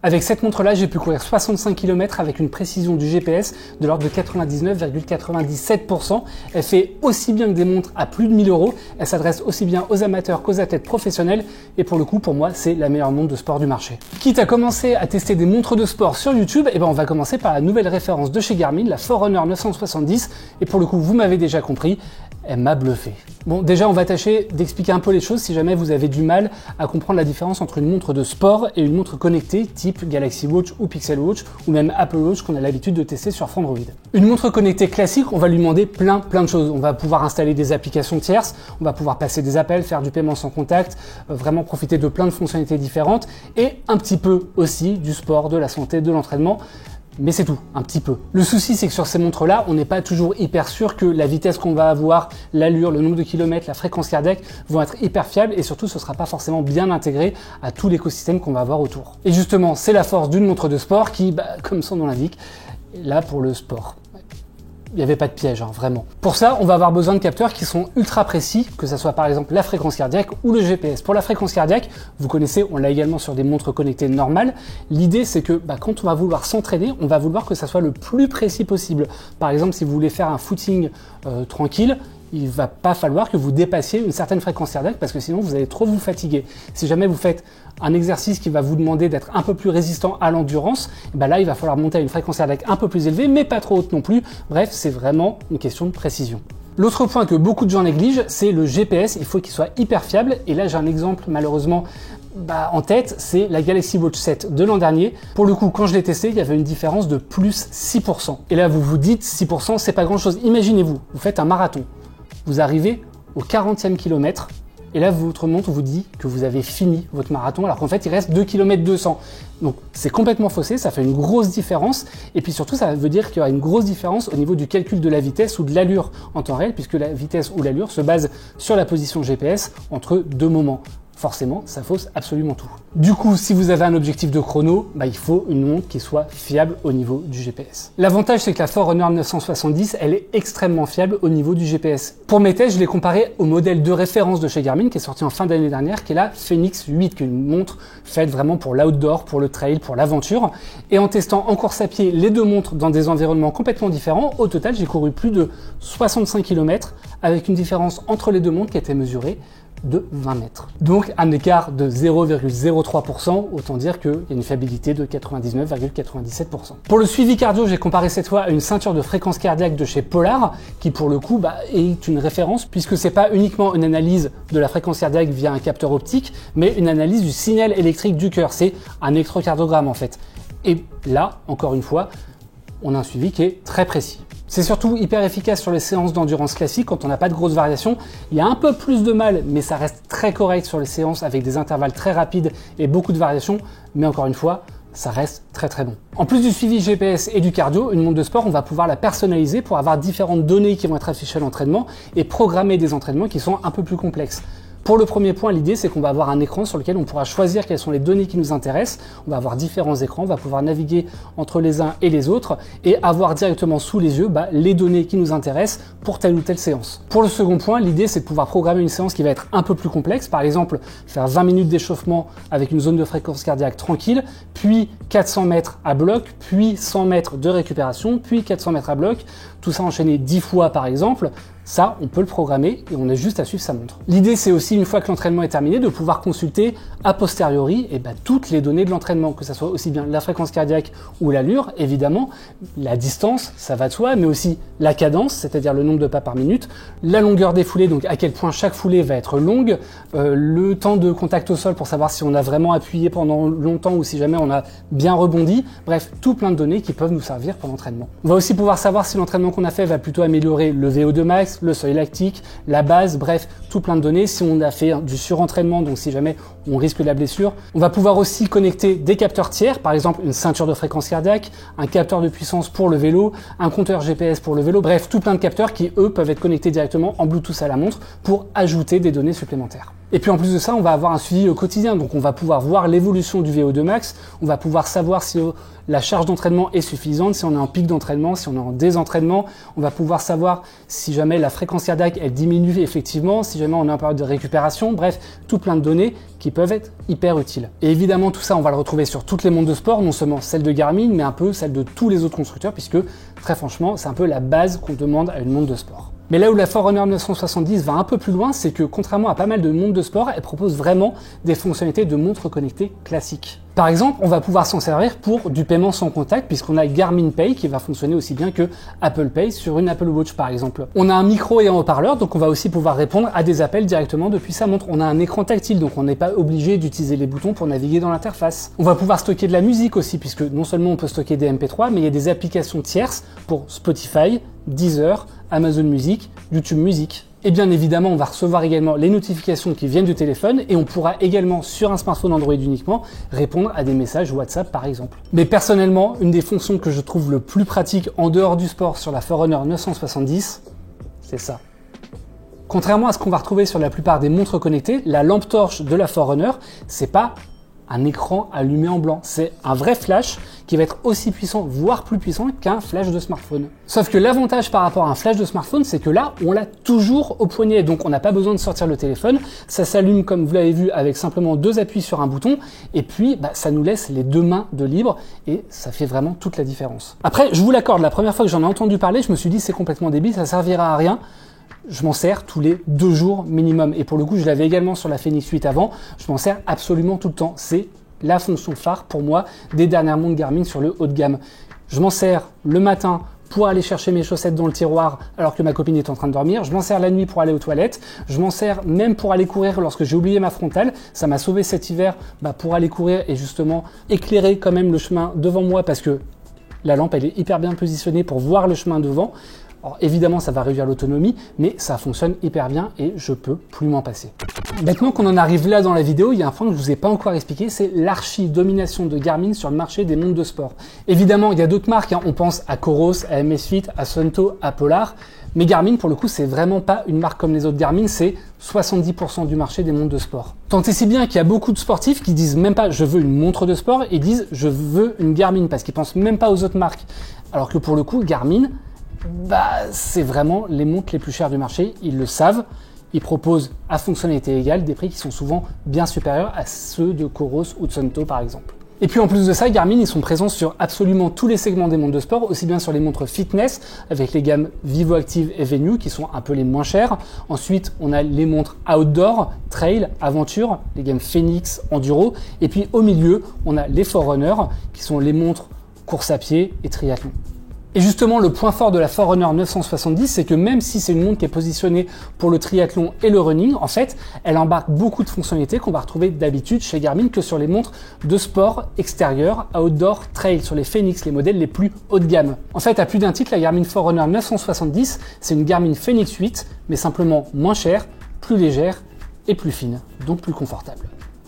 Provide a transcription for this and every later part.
Avec cette montre-là, j'ai pu courir 65 km avec une précision du GPS de l'ordre de 99,97%. Elle fait aussi bien que des montres à plus de 1000 €. Elle s'adresse aussi bien aux amateurs qu'aux athlètes professionnels. Et pour le coup, pour moi, c'est la meilleure montre de sport du marché. Quitte à commencer à tester des montres de sport sur YouTube, on va commencer par la nouvelle référence de chez Garmin, la Forerunner 970. Et pour le coup, vous m'avez déjà compris, elle m'a bluffé. Bon, déjà, on va tâcher d'expliquer un peu les choses si jamais vous avez du mal à comprendre la différence entre une montre de sport et une montre connectée type Galaxy Watch ou Pixel Watch ou même Apple Watch qu'on a l'habitude de tester sur Android. Une montre connectée classique, on va lui demander plein de choses. On va pouvoir installer des applications tierces, on va pouvoir passer des appels, faire du paiement sans contact, vraiment profiter de plein de fonctionnalités différentes et un petit peu aussi du sport, de la santé, de l'entraînement. Mais c'est tout, un petit peu. Le souci, c'est que sur ces montres-là, on n'est pas toujours hyper sûr que la vitesse qu'on va avoir, l'allure, le nombre de kilomètres, la fréquence cardiaque vont être hyper fiables et surtout, ce ne sera pas forcément bien intégré à tout l'écosystème qu'on va avoir autour. Et justement, c'est la force d'une montre de sport qui, comme son nom l'indique, est là pour le sport. Il n'y avait pas de piège, vraiment. Pour ça, on va avoir besoin de capteurs qui sont ultra précis, que ce soit par exemple la fréquence cardiaque ou le GPS. Pour la fréquence cardiaque, vous connaissez, on l'a également sur des montres connectées normales. L'idée, c'est que quand on va vouloir s'entraîner, on va vouloir que ça soit le plus précis possible. Par exemple, si vous voulez faire un footing tranquille, il va pas falloir que vous dépassiez une certaine fréquence cardiaque parce que sinon vous allez trop vous fatiguer. Si jamais vous faites un exercice qui va vous demander d'être un peu plus résistant à l'endurance, là il va falloir monter à une fréquence cardiaque un peu plus élevée mais pas trop haute non plus. Bref, c'est vraiment une question de précision. L'autre point que beaucoup de gens négligent, c'est le GPS. Il faut qu'il soit hyper fiable et là j'ai un exemple malheureusement en tête, c'est la Galaxy Watch 7 de l'an dernier. Pour le coup, quand je l'ai testé, il y avait une différence de plus 6%. Et là, vous vous dites 6%, c'est pas grand chose. Imaginez-vous, vous faites un marathon. Vous arrivez au 40e kilomètre et là votre montre vous dit que vous avez fini votre marathon alors qu'en fait il reste 2 km 200. Donc c'est complètement faussé, ça fait une grosse différence et puis surtout ça veut dire qu'il y aura une grosse différence au niveau du calcul de la vitesse ou de l'allure en temps réel puisque la vitesse ou l'allure se base sur la position GPS entre deux moments. Forcément, ça fausse absolument tout. Du coup, si vous avez un objectif de chrono, il faut une montre qui soit fiable au niveau du GPS. L'avantage, c'est que la Forerunner 970, elle est extrêmement fiable au niveau du GPS. Pour mes tests, je l'ai comparée au modèle de référence de chez Garmin qui est sorti en fin d'année dernière, qui est la Fenix 8, qui est une montre faite vraiment pour l'outdoor, pour le trail, pour l'aventure. Et en testant en course à pied les deux montres dans des environnements complètement différents, au total, j'ai couru plus de 65 km avec une différence entre les deux montres qui était mesurée de 20 mètres. Donc un écart de 0,03%, autant dire qu'il y a une fiabilité de 99,97%. Pour le suivi cardio, j'ai comparé cette fois à une ceinture de fréquence cardiaque de chez Polar, qui pour le coup est une référence, puisque c'est pas uniquement une analyse de la fréquence cardiaque via un capteur optique, mais une analyse du signal électrique du cœur. C'est un électrocardiogramme en fait. Et là, encore une fois, on a un suivi qui est très précis. C'est surtout hyper efficace sur les séances d'endurance classiques quand on n'a pas de grosses variations. Il y a un peu plus de mal, mais ça reste très correct sur les séances avec des intervalles très rapides et beaucoup de variations. Mais encore une fois, ça reste très bon. En plus du suivi GPS et du cardio, une montre de sport, on va pouvoir la personnaliser pour avoir différentes données qui vont être affichées à l'entraînement et programmer des entraînements qui sont un peu plus complexes. Pour le premier point, l'idée c'est qu'on va avoir un écran sur lequel on pourra choisir quelles sont les données qui nous intéressent. On va avoir différents écrans, on va pouvoir naviguer entre les uns et les autres et avoir directement sous les yeux les données qui nous intéressent pour telle ou telle séance. Pour le second point, l'idée c'est de pouvoir programmer une séance qui va être un peu plus complexe. Par exemple, faire 20 minutes d'échauffement avec une zone de fréquence cardiaque tranquille, puis 400 mètres à bloc, puis 100 mètres de récupération, puis 400 mètres à bloc. Tout ça enchaîné 10 fois par exemple. Ça, on peut le programmer et on a juste à suivre sa montre. L'idée, c'est aussi, une fois que l'entraînement est terminé, de pouvoir consulter a posteriori toutes les données de l'entraînement, que ce soit aussi bien la fréquence cardiaque ou l'allure, évidemment, la distance, ça va de soi, mais aussi la cadence, c'est-à-dire le nombre de pas par minute, la longueur des foulées, donc à quel point chaque foulée va être longue, le temps de contact au sol pour savoir si on a vraiment appuyé pendant longtemps ou si jamais on a bien rebondi, bref, tout plein de données qui peuvent nous servir pour l'entraînement. On va aussi pouvoir savoir si l'entraînement qu'on a fait va plutôt améliorer le VO2 max, le seuil lactique, la base, bref, tout plein de données. Si on a fait du surentraînement, donc si jamais on risque de la blessure, on va pouvoir aussi connecter des capteurs tiers, par exemple une ceinture de fréquence cardiaque, un capteur de puissance pour le vélo, un compteur GPS pour le vélo, bref, tout plein de capteurs qui, eux, peuvent être connectés directement en Bluetooth à la montre pour ajouter des données supplémentaires. Et puis en plus de ça, on va avoir un suivi au quotidien, donc on va pouvoir voir l'évolution du VO2 max, on va pouvoir savoir si la charge d'entraînement est suffisante, si on est en pic d'entraînement, si on est en désentraînement, on va pouvoir savoir si jamais la fréquence cardiaque elle diminue effectivement si jamais on est en période de récupération, bref, tout plein de données qui peuvent être hyper utiles. Et évidemment tout ça on va le retrouver sur toutes les montres de sport, non seulement celle de Garmin mais un peu celle de tous les autres constructeurs puisque très franchement c'est un peu la base qu'on demande à une montre de sport. Mais là où la Forerunner 970 va un peu plus loin, c'est que contrairement à pas mal de montres de sport, elle propose vraiment des fonctionnalités de montre connectée classique. Par exemple, on va pouvoir s'en servir pour du paiement sans contact puisqu'on a Garmin Pay qui va fonctionner aussi bien que Apple Pay sur une Apple Watch par exemple. On a un micro et un haut-parleur, donc on va aussi pouvoir répondre à des appels directement depuis sa montre. On a un écran tactile, donc on n'est pas obligé d'utiliser les boutons pour naviguer dans l'interface. On va pouvoir stocker de la musique aussi puisque non seulement on peut stocker des MP3, mais il y a des applications tierces pour Spotify, Deezer, Amazon Music, YouTube Music. Et bien évidemment, on va recevoir également les notifications qui viennent du téléphone et on pourra également, sur un smartphone Android uniquement, répondre à des messages WhatsApp par exemple. Mais personnellement, une des fonctions que je trouve le plus pratique en dehors du sport sur la Forerunner 970, c'est ça. Contrairement à ce qu'on va retrouver sur la plupart des montres connectées, la lampe torche de la Forerunner, c'est pas un écran allumé en blanc. C'est un vrai flash qui va être aussi puissant, voire plus puissant qu'un flash de smartphone. Sauf que l'avantage par rapport à un flash de smartphone, c'est que là, on l'a toujours au poignet, donc on n'a pas besoin de sortir le téléphone. Ça s'allume, comme vous l'avez vu, avec simplement 2 appuis sur un bouton, et puis ça nous laisse les 2 mains de libre, et ça fait vraiment toute la différence. Après, je vous l'accorde, la première fois que j'en ai entendu parler, je me suis dit c'est complètement débile, ça servira à rien. Je m'en sers tous les 2 jours minimum. Et pour le coup, je l'avais également sur la Fenix 8 avant. Je m'en sers absolument tout le temps. C'est la fonction phare pour moi des dernières montres Garmin sur le haut de gamme. Je m'en sers le matin pour aller chercher mes chaussettes dans le tiroir alors que ma copine est en train de dormir. Je m'en sers la nuit pour aller aux toilettes. Je m'en sers même pour aller courir lorsque j'ai oublié ma frontale. Ça m'a sauvé cet hiver pour aller courir et justement éclairer quand même le chemin devant moi parce que la lampe elle est hyper bien positionnée pour voir le chemin devant. Alors évidemment ça va réduire l'autonomie mais ça fonctionne hyper bien et je peux plus m'en passer. Maintenant qu'on en arrive là dans la vidéo, il y a un point que je vous ai pas encore expliqué, c'est l'archi-domination de Garmin sur le marché des montres de sport. Évidemment il y a d'autres marques, on pense à Coros, à Amazfit, à Suunto, à Polar, mais Garmin pour le coup c'est vraiment pas une marque comme les autres. Garmin c'est 70% du marché des montres de sport. Tant et si bien qu'il y a beaucoup de sportifs qui disent même pas je veux une montre de sport, ils disent je veux une Garmin parce qu'ils pensent même pas aux autres marques. Alors que pour le coup Garmin, c'est vraiment les montres les plus chères du marché, ils le savent. Ils proposent à fonctionnalité égale des prix qui sont souvent bien supérieurs à ceux de Coros ou de Suunto par exemple. Et puis en plus de ça, Garmin ils sont présents sur absolument tous les segments des montres de sport, aussi bien sur les montres fitness avec les gammes Vivoactive et Venue qui sont un peu les moins chères. Ensuite, on a les montres outdoor, trail, aventure, les gammes Fenix, enduro. Et puis au milieu, on a les Forerunner qui sont les montres course à pied et triathlon. Et justement, le point fort de la Forerunner 970, c'est que même si c'est une montre qui est positionnée pour le triathlon et le running, en fait, elle embarque beaucoup de fonctionnalités qu'on va retrouver d'habitude chez Garmin que sur les montres de sport extérieur, outdoor, trail, sur les Fenix, les modèles les plus haut de gamme. En fait, à plus d'un titre, la Garmin Forerunner 970, c'est une Garmin Fenix 8, mais simplement moins chère, plus légère et plus fine, donc plus confortable.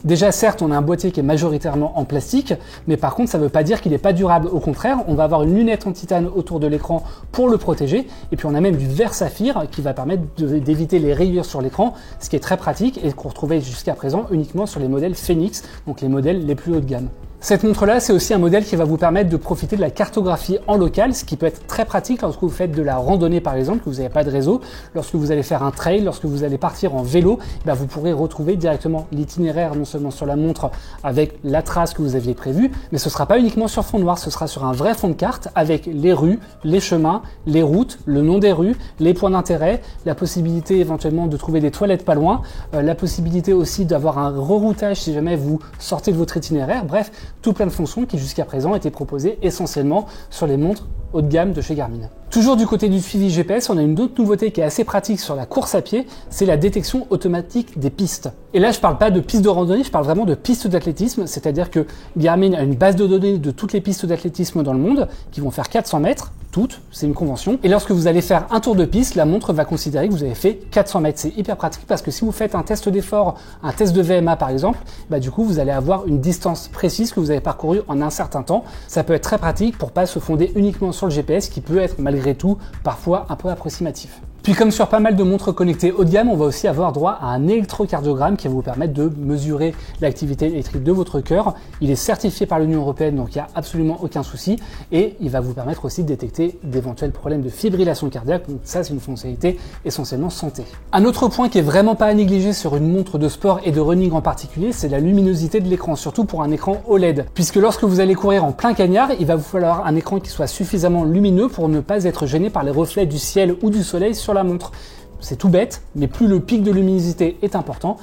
Déjà, certes, on a un boîtier qui est majoritairement en plastique, mais par contre, ça ne veut pas dire qu'il n'est pas durable. Au contraire, on va avoir une lunette en titane autour de l'écran pour le protéger, et puis on a même du verre saphir qui va permettre d'éviter les rayures sur l'écran, ce qui est très pratique et qu'on retrouvait jusqu'à présent uniquement sur les modèles Fenix, donc les modèles les plus haut de gamme. Cette montre-là, c'est aussi un modèle qui va vous permettre de profiter de la cartographie en local, ce qui peut être très pratique lorsque vous faites de la randonnée par exemple, que vous n'avez pas de réseau, lorsque vous allez faire un trail, lorsque vous allez partir en vélo, vous pourrez retrouver directement l'itinéraire non seulement sur la montre avec la trace que vous aviez prévue, mais ce ne sera pas uniquement sur fond noir, ce sera sur un vrai fond de carte avec les rues, les chemins, les routes, le nom des rues, les points d'intérêt, la possibilité éventuellement de trouver des toilettes pas loin, la possibilité aussi d'avoir un reroutage si jamais vous sortez de votre itinéraire, bref, tout plein de fonctions qui jusqu'à présent étaient proposées essentiellement sur les montres haut de gamme de chez Garmin. Toujours du côté du suivi GPS, on a une autre nouveauté qui est assez pratique sur la course à pied, c'est la détection automatique des pistes. Et là, je parle pas de pistes de randonnée, je parle vraiment de pistes d'athlétisme, c'est-à-dire que Garmin a une base de données de toutes les pistes d'athlétisme dans le monde, qui vont faire 400 mètres, toutes, c'est une convention. Et lorsque vous allez faire un tour de piste, la montre va considérer que vous avez fait 400 mètres. C'est hyper pratique parce que si vous faites un test d'effort, un test de VMA par exemple, du coup, vous allez avoir une distance précise que vous avez parcourue en un certain temps. Ça peut être très pratique pour pas se fonder uniquement sur le GPS qui peut être malgré tout parfois un peu approximatif. Puis comme sur pas mal de montres connectées haut de gamme, on va aussi avoir droit à un électrocardiogramme qui va vous permettre de mesurer l'activité électrique de votre cœur. Il est certifié par l'Union européenne, donc il n'y a absolument aucun souci. Et il va vous permettre aussi de détecter d'éventuels problèmes de fibrillation cardiaque. Donc ça, c'est une fonctionnalité essentiellement santé. Un autre point qui est vraiment pas à négliger sur une montre de sport et de running en particulier, c'est la luminosité de l'écran, surtout pour un écran OLED. Puisque lorsque vous allez courir en plein cagnard, il va vous falloir un écran qui soit suffisamment lumineux pour ne pas être gêné par les reflets du ciel ou du soleil sur la montre. C'est tout bête, mais plus le pic de luminosité est important,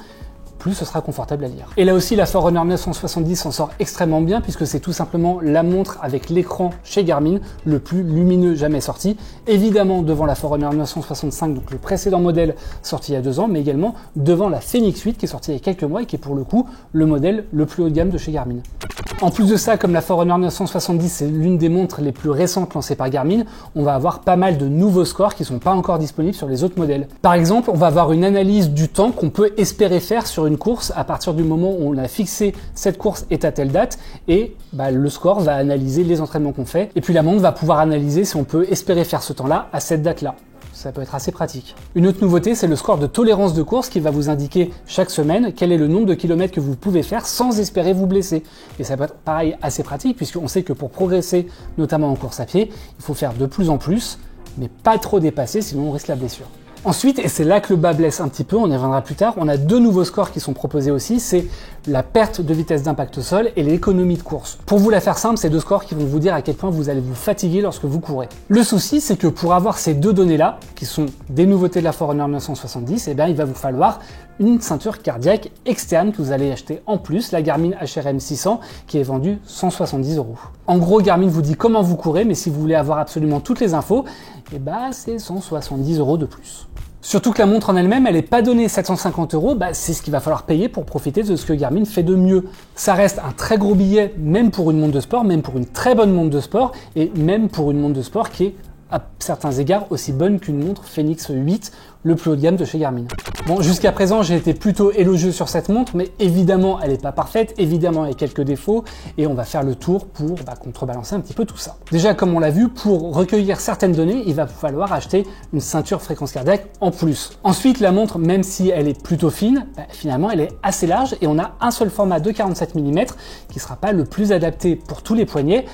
plus ce sera confortable à lire. Et là aussi, la Forerunner 970 s'en sort extrêmement bien puisque c'est tout simplement la montre avec l'écran chez Garmin le plus lumineux jamais sorti. Évidemment devant la Forerunner 965, donc le précédent modèle sorti il y a 2 ans, mais également devant la Fenix 8 qui est sortie il y a quelques mois et qui est pour le coup le modèle le plus haut de gamme de chez Garmin. En plus de ça, comme la Forerunner 970 c'est l'une des montres les plus récentes lancées par Garmin, on va avoir pas mal de nouveaux scores qui sont pas encore disponibles sur les autres modèles. Par exemple, on va avoir une analyse du temps qu'on peut espérer faire sur une course à partir du moment où on a fixé cette course est à telle date et le score va analyser les entraînements qu'on fait et puis la montre va pouvoir analyser si on peut espérer faire ce temps-là à cette date-là. Ça peut être assez pratique. Une autre nouveauté, c'est le score de tolérance de course qui va vous indiquer chaque semaine quel est le nombre de kilomètres que vous pouvez faire sans espérer vous blesser. Et ça peut être pareil assez pratique puisqu'on sait que pour progresser, notamment en course à pied, il faut faire de plus en plus, mais pas trop dépasser sinon on risque la blessure. Ensuite, et c'est là que le bas blesse un petit peu, on y reviendra plus tard, on a 2 nouveaux scores qui sont proposés aussi, c'est la perte de vitesse d'impact au sol et l'économie de course. Pour vous la faire simple, c'est 2 scores qui vont vous dire à quel point vous allez vous fatiguer lorsque vous courez. Le souci, c'est que pour avoir ces 2 données-là, qui sont des nouveautés de la Forerunner 970, il va vous falloir une ceinture cardiaque externe que vous allez acheter en plus, la Garmin HRM 600, qui est vendue 170 €. En gros, Garmin vous dit comment vous courez, mais si vous voulez avoir absolument toutes les infos, c'est 170 € de plus. Surtout que la montre en elle-même, elle n'est pas donnée 750 €, c'est ce qu'il va falloir payer pour profiter de ce que Garmin fait de mieux. Ça reste un très gros billet, même pour une montre de sport, même pour une très bonne montre de sport, et même pour une montre de sport qui est à certains égards aussi bonne qu'une montre Fenix 8, le plus haut de gamme de chez Garmin. Bon, jusqu'à présent, j'ai été plutôt élogieux sur cette montre, mais évidemment, elle n'est pas parfaite, évidemment, il y a quelques défauts, et on va faire le tour pour contrebalancer un petit peu tout ça. Déjà, comme on l'a vu, pour recueillir certaines données, il va falloir acheter une ceinture fréquence cardiaque en plus. Ensuite, la montre, même si elle est plutôt fine, finalement, elle est assez large, et on a un seul format de 47 mm, qui sera pas le plus adapté pour tous les poignets.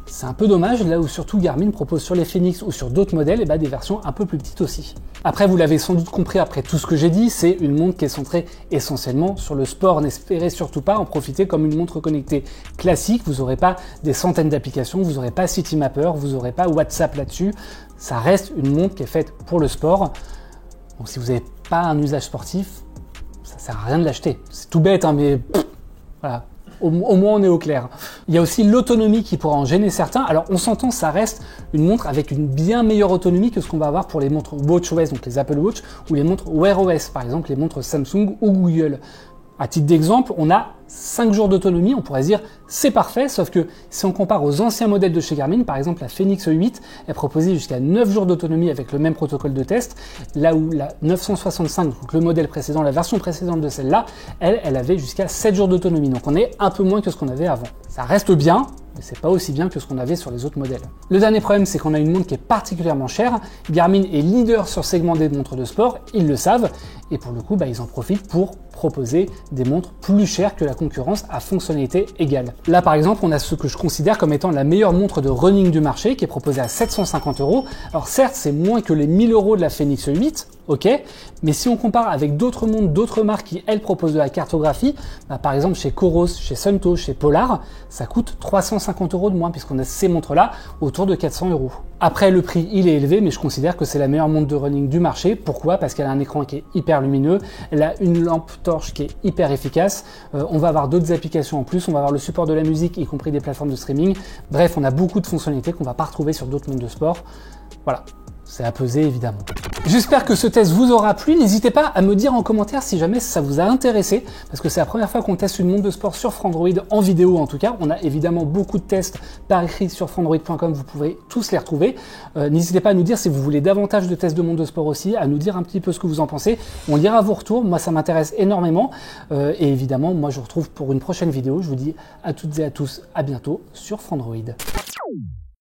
C'est un peu dommage, là où surtout Garmin propose sur les Fenix ou sur d'autres modèles des versions un peu plus petites aussi. Après, vous l'avez sans doute compris après tout ce que j'ai dit, c'est une montre qui est centrée essentiellement sur le sport. N'espérez surtout pas en profiter comme une montre connectée classique. Vous n'aurez pas des centaines d'applications, vous n'aurez pas Citymapper, vous n'aurez pas WhatsApp là-dessus. Ça reste une montre qui est faite pour le sport. Donc si vous n'avez pas un usage sportif, ça sert à rien de l'acheter. C'est tout bête, mais voilà. Au moins on est au clair. Il y a aussi l'autonomie qui pourra en gêner certains. Alors on s'entend, ça reste une montre avec une bien meilleure autonomie que ce qu'on va avoir pour les montres WatchOS, donc les Apple Watch, ou les montres Wear OS, par exemple les montres Samsung ou Google. À titre d'exemple, on a 5 jours d'autonomie, on pourrait se dire c'est parfait, sauf que si on compare aux anciens modèles de chez Garmin, par exemple la Fenix 8, elle proposait jusqu'à 9 jours d'autonomie avec le même protocole de test, là où la 965, donc le modèle précédent, la version précédente de celle-là, elle avait jusqu'à 7 jours d'autonomie, donc on est un peu moins que ce qu'on avait avant. Ça reste bien, mais c'est pas aussi bien que ce qu'on avait sur les autres modèles. Le dernier problème, c'est qu'on a une montre qui est particulièrement chère. Garmin est leader sur le segment des montres de sport, ils le savent, et pour le coup, ils en profitent pour proposer des montres plus chères que la concurrence à fonctionnalité égale. Là, par exemple, on a ce que je considère comme étant la meilleure montre de running du marché, qui est proposée à 750 €. Alors certes, c'est moins que les 1000 € de la Fenix 8, ok, mais si on compare avec d'autres montres, d'autres marques qui, elles, proposent de la cartographie, par exemple chez Coros, chez Suunto, chez Polar, ça coûte 350 € de moins, puisqu'on a ces montres-là autour de 400 €. Après, le prix, il est élevé, mais je considère que c'est la meilleure montre de running du marché. Pourquoi? Parce qu'elle a un écran qui est hyper lumineux, elle a une lampe torche qui est hyper efficace, on va avoir d'autres applications en plus, on va avoir le support de la musique, y compris des plateformes de streaming. Bref, on a beaucoup de fonctionnalités qu'on va pas retrouver sur d'autres montres de sport. Voilà. C'est à peser évidemment. J'espère que ce test vous aura plu. N'hésitez pas à me dire en commentaire si jamais ça vous a intéressé, parce que c'est la première fois qu'on teste une montre de sport sur Frandroid en vidéo en tout cas. On a évidemment beaucoup de tests par écrit sur frandroid.com, vous pouvez tous les retrouver. N'hésitez pas à nous dire si vous voulez davantage de tests de montres de sport aussi, à nous dire un petit peu ce que vous en pensez. On lira vos retours, moi ça m'intéresse énormément. Et évidemment, moi je vous retrouve pour une prochaine vidéo. Je vous dis à toutes et à tous à bientôt sur Frandroid.